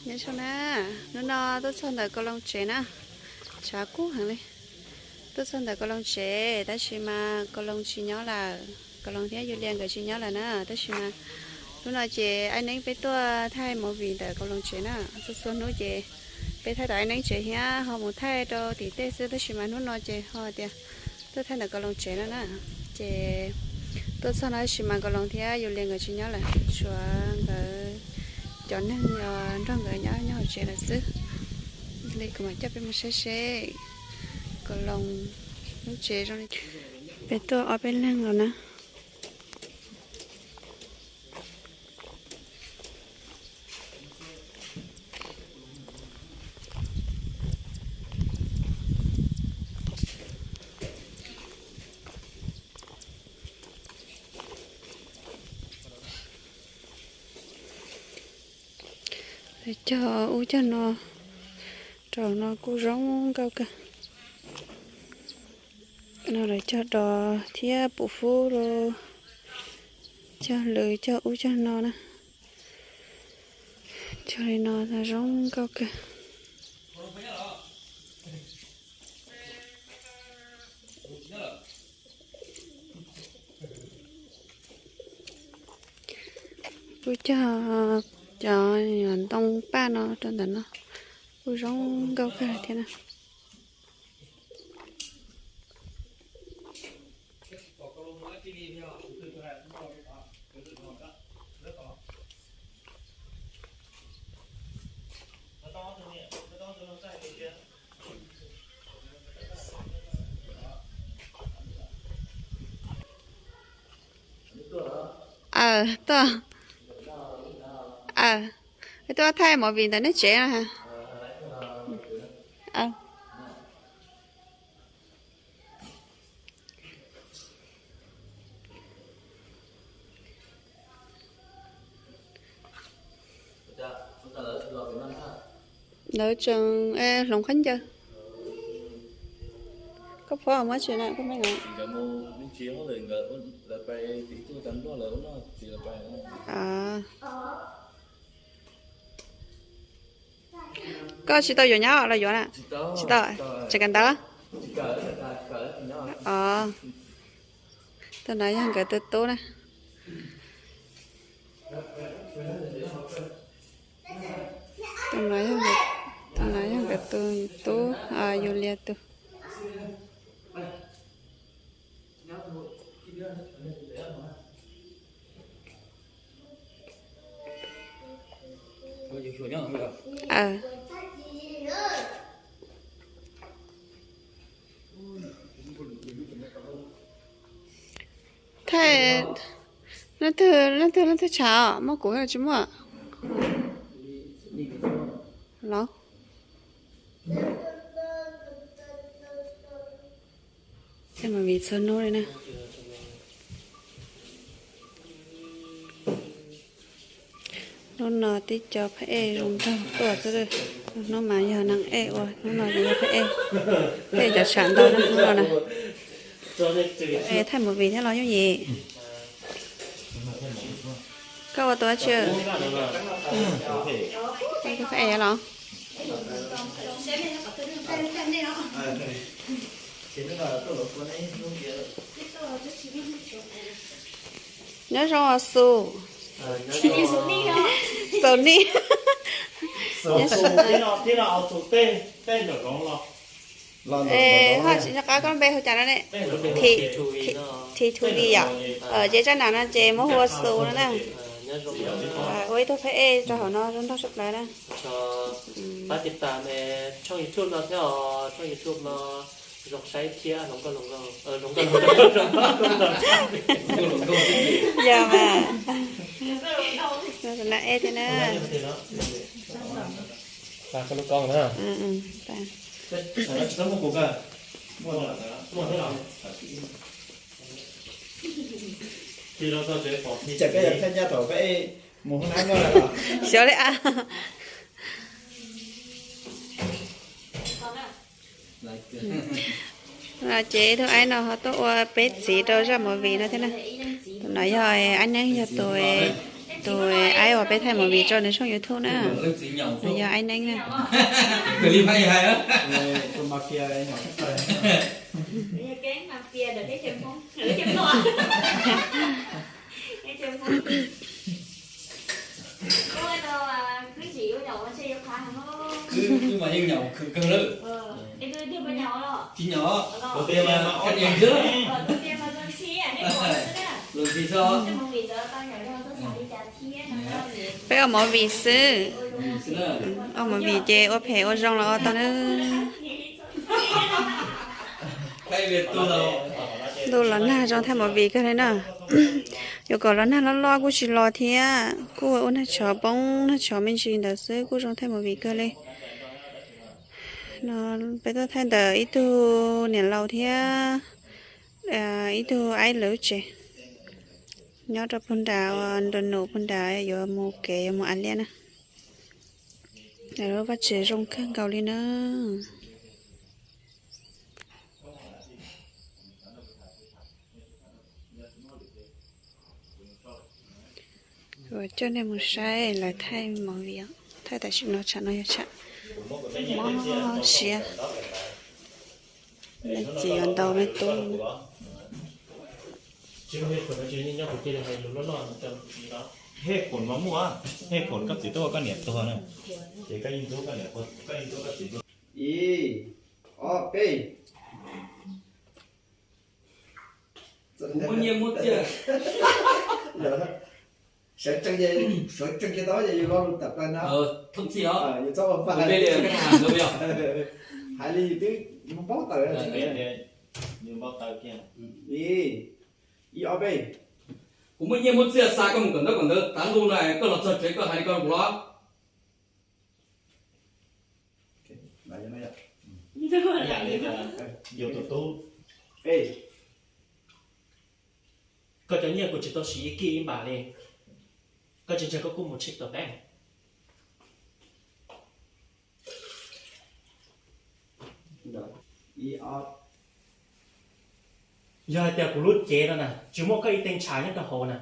nhớ sao na nó tôi xong đời con long trẻ na chả cú hàng đi tôi xong đời con long trẻ ta chỉ mà con long chỉ nhớ là con long thế du liên cái chỉ nhớ là na ta chỉ mà lúc nào chị anh ấy với tôi thay một vị đời con long trẻ na tôi xong nói chị với thay đời anh ấy trẻ hả họ một thay đâu thì tết xưa ta chỉ mà lúc nào chị họ thì tôi thay đời con long trẻ na chị tôi xong nói chỉ mà con long thế du liên cái chỉ nhớ là chúa cái cho nên trong người nhỏ nhỏ trẻ là sức lấy cũng mà chấp bên một xe còn lòng nó trẻ rồi bên tôi ở bên lăng rồi nè để cho u cho nó trò nó cũng giống cao cả nó để cho đò thía bù phú rồi cho lười cho u cho nó nè cho nên nó là giống cao cả u cho nhọn tông ba nó trên tận nó u giống cao cả thế nào tôi thay một viên tại nó trẻ hả đỡ chừng lòng khánh chưa có phó không mấy chuyện này có mấy người có chỉ tao vô nhau là vô nè chỉ tao chỉ cần đó tao nói rằng cái tết tốt này tao nói rằng cái tết tốt vô liệt tốt thế nó thư chào mà cũng là chứ mà nó thế mà vì sơn nô đây nè nó tí cho phải dùng thơmตัวซะเลยnó mà giờ nặng rồi nó nói gì phải cho sản đâu nó nè thay một vị thế nó như gì câu vào tôi chưa cái phải vậy nó nhớ cho su số đi thế nào thuộc tên được không lo họ chỉ cho các con bé họ trả nó này thì thu đi à ở dưới chân nào nó chế mua hoa số nữa nè ôi tôi phải cho họ nó sụp lại nè ba tiết tạm trong YouTube nó theo trong YouTube nó lồng sấy kia lồng con giờ mà là thế nè ba con con nữa nó một cục à mua thế nào thì nó sẽ bỏ thì cái này thay ra tổ cái mùa hôm nay nó là xíu đấy à là chế thôi anh nào họ tôi bết xí đâu ra mọi vị nó thế này tôi nói rồi anh ấy cho tôi tôi ai ở bên thay một vị cho nên xong YouTube nè lên gì nhậu bây giờ anh nè cái ly hay hay á con mafia ấy nhỏ chắc rồi cái mafia được cái chấm không cái chấm ngon cái chấm không ôi đâu cứ chỉ có nhậu chơi được khá không cứ mà nhưng nhậu cưng lự cái cứ đưa bên nhau đó chỉ nhỏ đầu tiên là cái em trước đầu tiên mà con chia này còn nữa rồi thì sao cái mong vì giờ tao nhảy ra tôi xài đi trả chia nó phải ở mỗi vị sư xin lỗi ở mỗi vị chế ở phe ở rong là ở tao nó cái việc tôi đâu đồ lớn na trong thay một vị cái này nè rồi còn lớn na nó lo cũng chỉ lo thế cô ở nó chờ bông nó chờ mình chỉ đỡ sư cô trong thay một vị cái này nó bây giờ thay đỡ ít tu年老thế ít tu ai lỡ chứ nhớ cho phần đào đồn nổ phần đào giờ một cái một ăn liền nè rồi bắt chế trong khăn cầu lên nữa rồi cho nên một sai là thay màu việc thay tại chuyện nó chả nói chả mỏ xía nên chỉ ăn đầu mới tôm chứ không phải là chuyện nhau của kia là hay lúa lon trong gì đó เหตุผลมะม่วงเหตุผลกับสีตัวก็เหนียบตัวนะเดี๋ยวก็ยิงตัวก็เหนียบตัวก็ยิงตัวกับสีตัวอีอ๋อเป้ muốn nhiều muốn chưa sợ chân dây đó vậy lo tập lên đó thông xí đó vậy cho bây giờ cái hàng rồi bây giờ hai ly tí một bó tờ như bao tàu kia ý ở đây cũng muốn nhiều muốn chưa xa cái một còn đó tán luôn này có lọt giật cái có hai con của nó lại cho nó vậy dạ đấy là nhiều tổ tu ê có cho nhiều của chị tôi sĩ kia bà lên có chân chân có cùng một chiếc tờ bèn ý ở giờ tiệc của lúc chế đó nè chỉ một cái tên trái nhất là hồ nè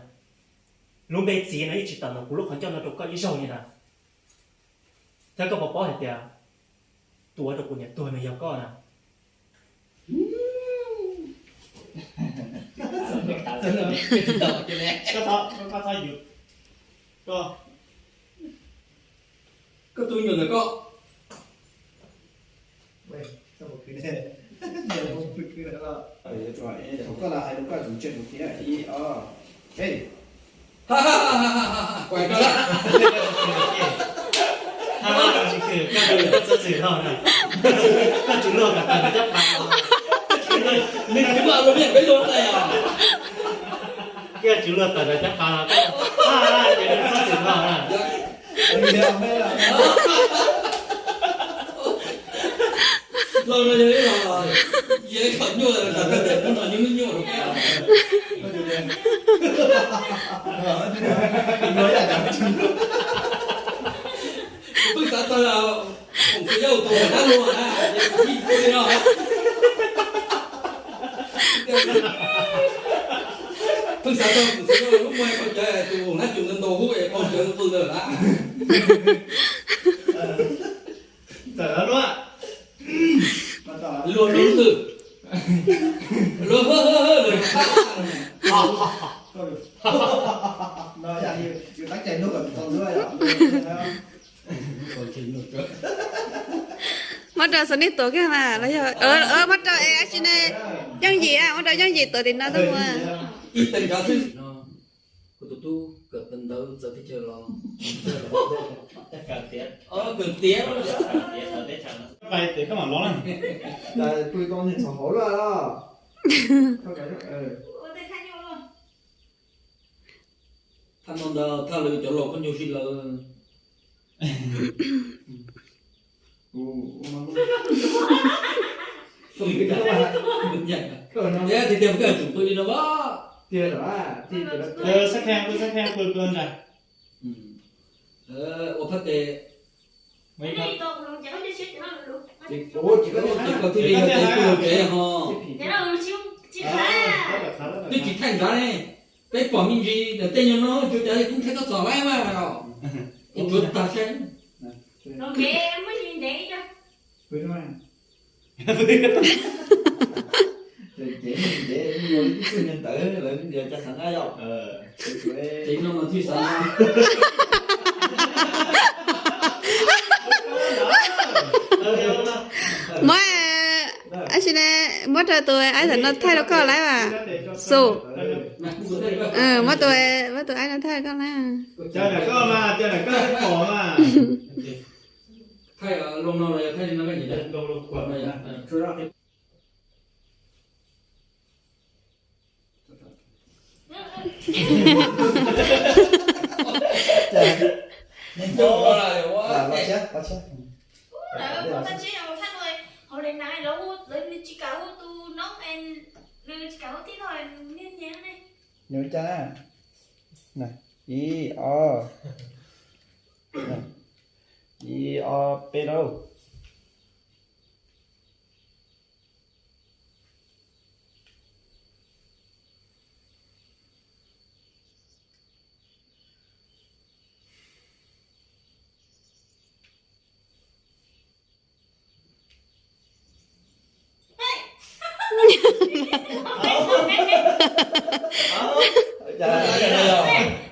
lúc bây giờ nó chỉ tận của lúc hắn cho nó được cái dầu như nè thế có bỏ hết tiệt tuổi được của nhà tuổi này giàu có nè có thay dù có tôi nhiều là có sao một cái này nhiều một cái nữa là có là hai lúc có dùng chân một tí này ý ở ê ha ha ha ha ha quay coi lại cái đường có gì đâu nè cái chủ lương là cần chấp bằng mình cái vợ nó biết cái luôn này à cái chủ lương cần chấp bằng là cái đường có gì đâu nè lâu rồi đấy là dễ khẩn nhiều là cái để nó nói những nhiều được nói là tôi ta là cũng cái dâu tôi đã luôn à gì cái đó tôi sao tôi cũng sao lúc mai còn chơi tôi cũng hát chuyện lên đồ hút vậy còn chơi tôi rồi đã giờ luôn luôn luôn từ luôn rồi nói là như tách chạy nước ở con dưới mất rồi sân đi tổ kia mà lấy giờ mất rồi ai xin này dân gì à mất rồi dân gì tổ thì nó thôi mà ít tình cả thứ của tôi cỡ tình đâu giờ thì chờ lo cỡ tiếng vậy thì các bạn nói này là tôi con thì sổ rồi đó không phải thằng nó thao lừa chỗ lộ con nhiều khi là không biết đâu mà được nhận thế thì tìm cái chúng tôi đi đâu đó tiền đó thì sắc khen cười cơn này ô phát tệ mấy cái này tôi cũng chẳng có đi ship nó được chỉ có chỉ có thì đi tới cười kệ ho cái nào chịu chịu khá đi chỉ thành ra này cái quả mình gì để tên nó chú chơi cũng thấy có giỏ lái mà rồi chú ta xem Rồi mẹ em mới nhìn để cho. Vui thôi. Rồi chỉ để ngồi cái nhân tử rồi giờ cho sẵn ai đâu. chỉ nó mà thi sao mới anh chị nè mới cho tôi anh thằng nó thay đâu có lấy mà su mới tôi anh nó thay con lá Chơi là có mà, chơi là có cái khổ mà. thay ở lông nào này thay nó cái gì đấy lông quần này chú đó nhưng mà là quá Bắt chết, bắt chết. Con ta chỉ là một tháng thôi. Hồi đến nay lâu lên chỉ cáo tu nóng em lên chỉ cáo tí thôi nên nhé này. Nhớ cha. Này, I O. Này. I O P đâu?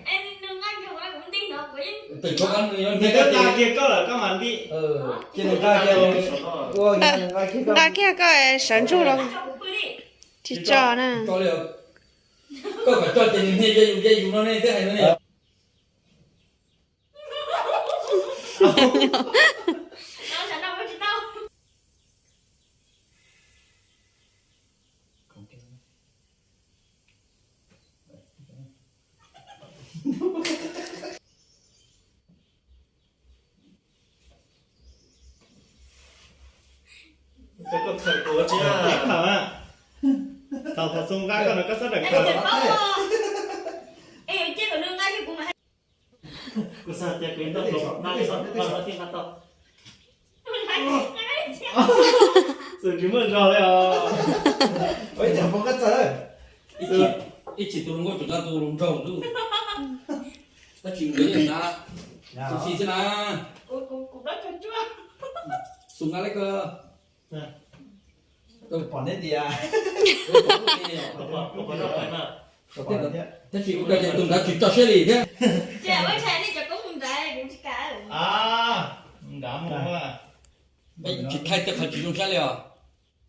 Em đừng ăn cho em cũng tin được vậy. từ có ăn người Người ta ta kia có là các bạn đi. Trên này ra kia. Ôi, ra kia đã kia có sản trụ rồi Cho bụng đi. chỉ cho nè cho liệu có phải cho tiền hay dây dùng nó này thế này nữa này Nó sẽ đâu có chỉ đâu. cái con thời của chứ Hả? Tàu thật sung ra con nó có rất là Em cao. đừng có. Em chết ở nương ngay thì cũng là cứ sao chơi quyến tao lục hai son con nó thiên tao Sự chứng minh rồi à. Ôi, chẳng có cách rồi. ít chỉ tụi nó chúng ta tụi nó trồng luôn ta chịu lấy được na tụi xì thế na cũng đất cho chúa. súng ăn lấy cơ Còn hết gì à? có đâu phải mà Còn hết nhá. ta chỉ có cái tụi ta chỉ cho xe lì thế Chị ở với xe đi cho cũng không ra cũng chỉ cả. À, đã mua à. chỉ thay tất cả chỉ dùng xe lì à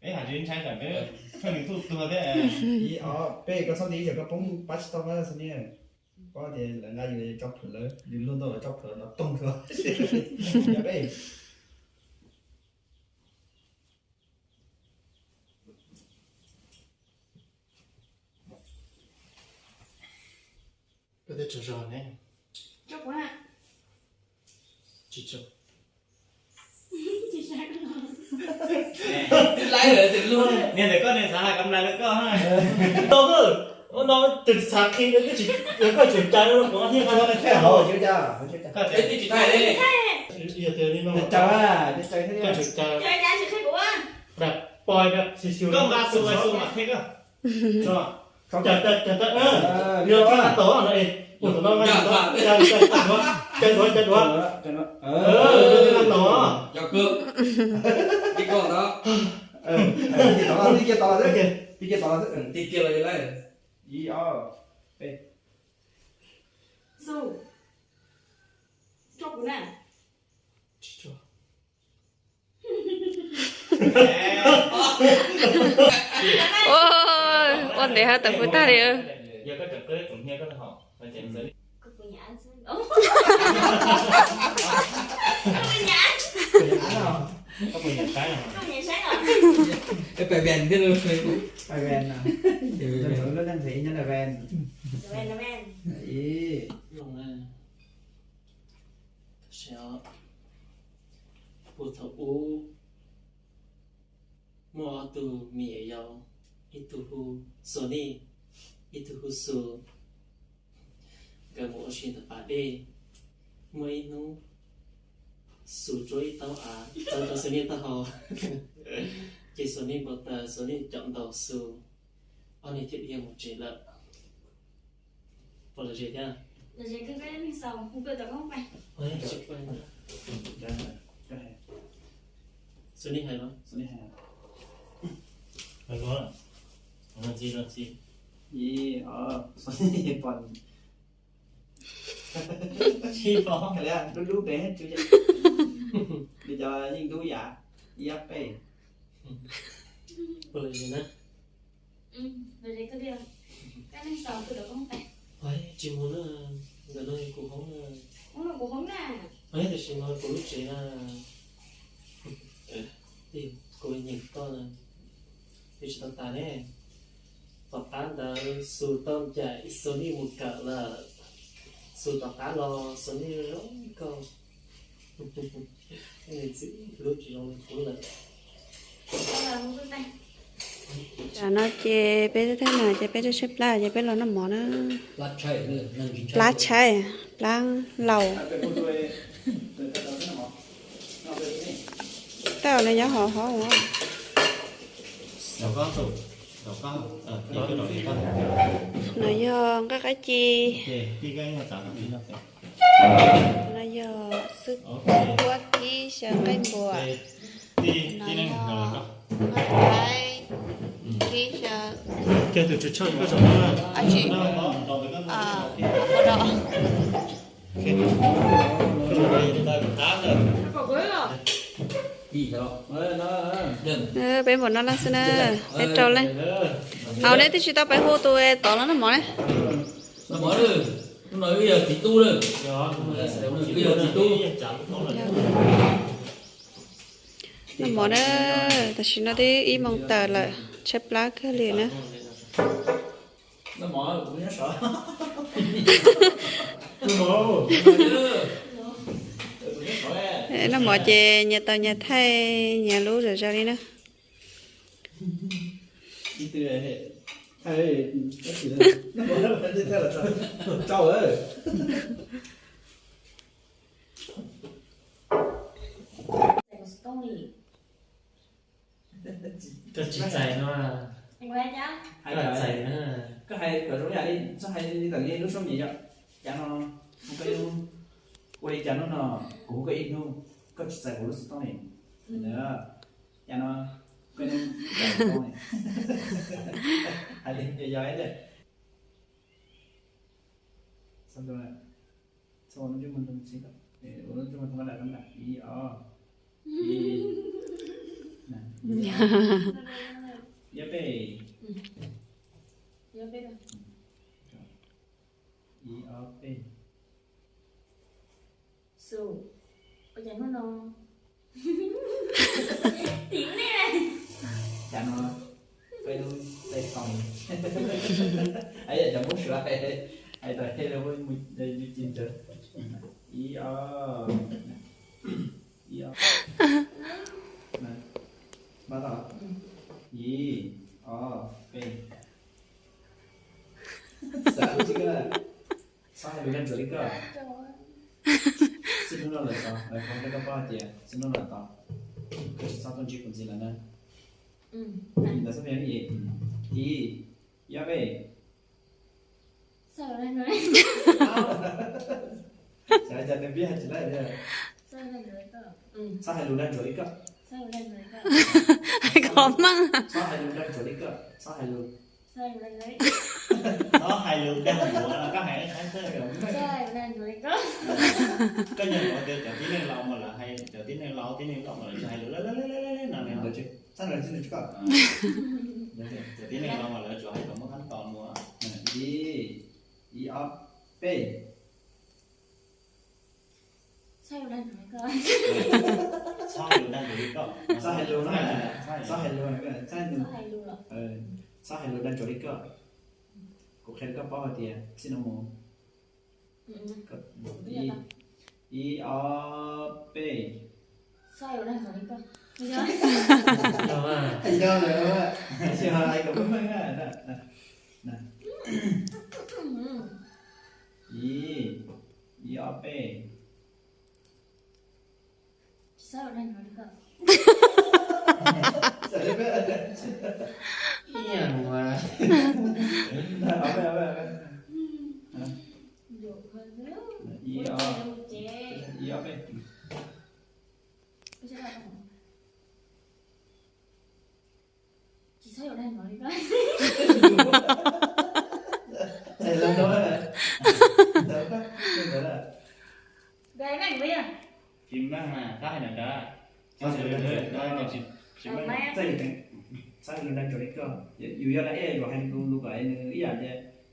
Cái hạt trên trái cả cái thôi mình thu thừa thế. I O P có sao đi giờ có bóng bắt tao vào sao nhỉ? Có thì là ngay giờ chọc thử lớn, đừng luôn đâu là chọc thử nó tung thừa. Dạ đây. có thể trở rồi này Chúc quá. chỉ chụp Chị sai con. lái rồi thì luôn Nên để con này sáng là cầm lại được cơ ha. đâu cơ nó từ sáng khi nó chỉ có chuyển trái nó có thiên Nó hai cái hồ chưa cha, hồ chưa cha. Có đấy thể thì chỉ thay đấy giờ tiền đi mà Chào à, đi chơi thế có đi. chuyển trái Chơi ra sẽ của. đẹp bòi đẹp xì xìu có ba số ai số mà thế cơ. Cho. Không chặt chặt chặt chặt đưa đưa cái cái tổ ở đây của tụi nó ngay đó chân đó cho nó. đưa cái tổ chào cương đi con đó Đi kia to đấy. Đi kia to đấy. đi kia là cái này I O P. Su. Chúc nè. ôi con để hai tập với ta đi ơi Giờ có trực tới cũng nghe có họ và chèn dưới. Có của nhà anh xem. Ủa. Có của nhà anh. Có quyền nhận cái nào. Có của nhà sáng rồi. cái phải bèn thế luôn Phải ven à. Giờ thử nó đang thị nhá là ven. Rồi em. Ý. dùng này xéo bột thấu u mua từ mì dầu ít từ hu sony ít từ hu su cái mũ xuyên tập bà đi mấy nung su trôi tao à tao sony tao họ chỉ sony bột tờ sony chọn đầu su anh ấy thiết hiện một chế lợ bỏ là gì thế Rồi chị cứ cái mình sầu không cười tao không mày. ôi chụp quanh cái này số này hay không số này hay Mày có là làm gì gì số này còn chi phó cái này đu đu bé hết chưa bây giờ nhưng đu giả yep pe bỏ là gì nữa Rồi chị cứ đi rồi. Cái mình sầu cười tao không mày. ôi chỉ muốn là giờ nơi cũng không Không là cũng không nè. ôi thì chỉ nói của lúc chị là thì cô ấy nhìn to là thì chỉ ta nè tọt tán đã sưu tôm chạy số đi một cả là sưu tọt tán lo số đi lắm câu nên chỉ lúc chỉ trong cuối là Tao là không cười mày. chả nó chè bé thế nào chè bé cho xếp lá chè bé lo nó mỏ nó lát chay nữa nâng chín lá chay lá lầu cái con tôi cái đó nó mỏ nó về cái tao này nhớ họ họ đầu có sụp đầu có thì cái đầu thì có nó do cái chi thì cái mà tạo thành nó nó do sức ok quá kỹ sợ cái bùa thì nó nên do rồi đó cái kỹ sợ cái từ chơi cái chỗ đó à chị nó đầu cái có đó cái này người ta tám rồi Nó có quế rồi. gì đó nó đừng bé một nó là xin bé trâu lên ao đấy thì chị tao phải hô tôi tỏ nó mỏ đấy nó mở rồi nó nói bây giờ chỉ tu rồi đó bây giờ chỉ tu nó mỏ đó ta chỉ nó đi im mong tờ là chép lá cái liền á nó mỏ cũng nhớ sợ nó mỏ chè nhà tàu nhà thay nhà lú rồi ra đi nữa đi từ này hay cái gì đó nó mỏ nó phải đi theo là trâu ơi Tại có story. cái chỉ dài nó là Anh quay cháu. hay cái là dài nó có hay ở chỗ nhà đi sao hay đi tận đi lúc sống gì vậy chẳng nó không cái quay cho nó cũng có ít luôn có chỉ giải của lúc sống này nữa cho nó cái nó giải con này hay đi giờ ấy đấy xong rồi xong rồi chúng mình không xin đâu để chúng mình không có lại lắm lại ý ý nè yep pe Nhớ biết rồi. pe Su. Bây giờ nó tiếng này này. chả nó cái nó tay phòng ấy là chẳng muốn sửa hay tại hay là với mình đây đi chín chơi ý này bắt đầu ý pe sao chứ cái sao hay bị làm gì cơ xin nó là sao lại không có bao giờ xin nó là tao cái sao tôi chỉ còn gì là nè là sao vậy gì ý ya về Sao rồi đây rồi? chả chả nên biết chỉ lại đây Sao rồi đây cơ? sao hay luôn đang rồi cơ Sao rồi đây cơ? có măng sao hay luôn đang rồi cơ sao hay luôn Sao rồi đây? nó hai lượng đang ngủ là các hãng sáng thế Sao rồi đây cơ? cái nhân gọi tiêu chợ tí nên lâu mà là hay chợ tí nên lâu tí nên lâu mà là hai lượng lấy nào này được chứ sao lại xin được cơ chợ tí nên lâu mà là chỗ hay còn mất hắn toàn mua ý pe Sao rồi đây cơ? sao lượng đang ngủ có sao hay luôn sao hay luôn sao hay luôn Sao hay luôn rồi? sao hay luôn đang rồi cơ cuộc khen có bao tiền xin ông mua ý pe Sao rồi đây cơ? Bây giờ đó à anh cho rồi đó chị hỏi cũng đúng không nè nè ý pe Sao rồi đây cơ? sao đấy biết cái nhà mà ở đây Thầy làm đó là đỡ quá, đỡ là Đây này bây giờ. chim đó mà ta hay là đó sao chim sẽ đó được đó là chim chim Ờ, đó mẹ. sao được đang chỗ đấy cơ dù do lại rồi hành luôn lúc lại ý là gì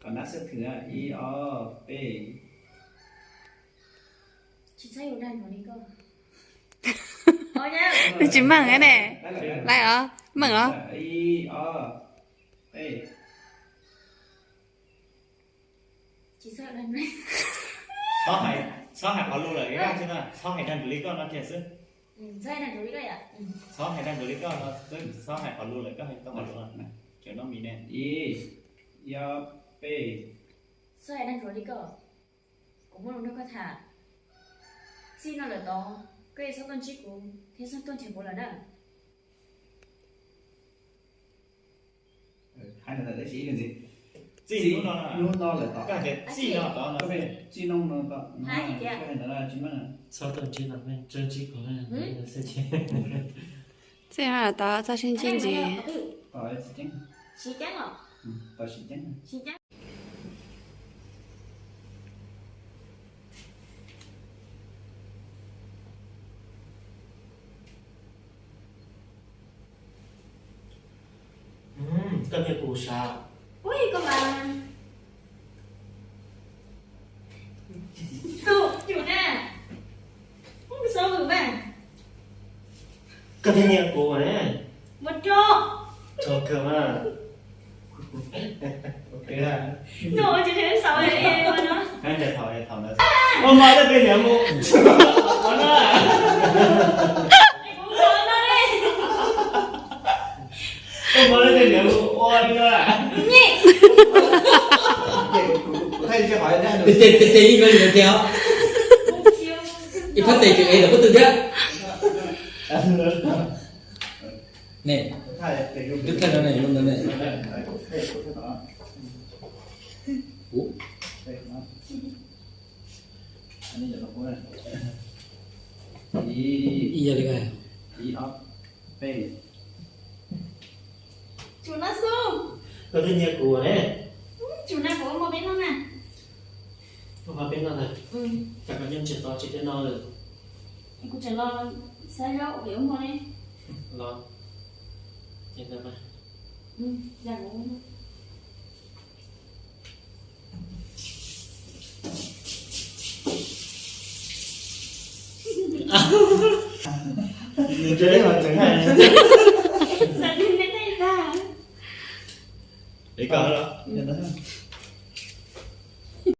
còn đã xếp thử i o p Chị thấy ở đây nó đi cơ. Thôi nha. Nó chỉ mừng cái này. Lại ở mừng ở. i o p Chị sợ đây này. sáu hải họ luôn là cái ra chứ nào sáu hải đang xử lý con nó thiệt chứ Đây này nó đi đây ạ. sáu hải đang xử lý con nó sáu hải họ luôn là các hành tông họ luôn là kiểu nó mì nè i o p Sao lại đang rồi đi cơ? Cũng muốn nó có thả. Xin nó là to. Cái sao con chỉ cũng thế sao con chỉ muốn là đó. hay là đấy chỉ là gì gì luôn nó là luôn to là to các cái gì nó đó nó có vẻ chi nông nó to Hai gì kìa? cái này là chỉ mà sau tuần trên là bên chân chỉ có là sẽ chế Thế là tao sao xin chín gì? to là chỉ trắng Xí trắng à? to chỉ trắng Xí trắng. Cái này củ sao? Ui con bà. Su, chủ nè. Không có sao được bà. Cái này củ này Một trò. cho cơ mà ok là Đồ chị thấy sao vậy em mà nó. cái để thảo nó ông nói là bên nhà mua nó là Em cũng sợ nó đi. ông nói là bên nhà mua ôi đi ra thầy sẽ hỏi ra được tiền người được theo Không chịu. cái phát tiền chữ ấy là có từ thế nè thầy để dùng đức thân này luôn này ủa anh ấy là nó ý giờ đi cái i o p Chủ nó Su. cái này củ này Chủ nó có một bên không nè. không phải bên nào này chắc là nhân chuyện to chỉ đến nó rồi Em cũng chẳng lo sao rau hiểu không em. lo nhìn thấy mà Dạ cũng. mình chơi mà chẳng hạn Dạ đi đến đây ra. để coi đó Nhận đó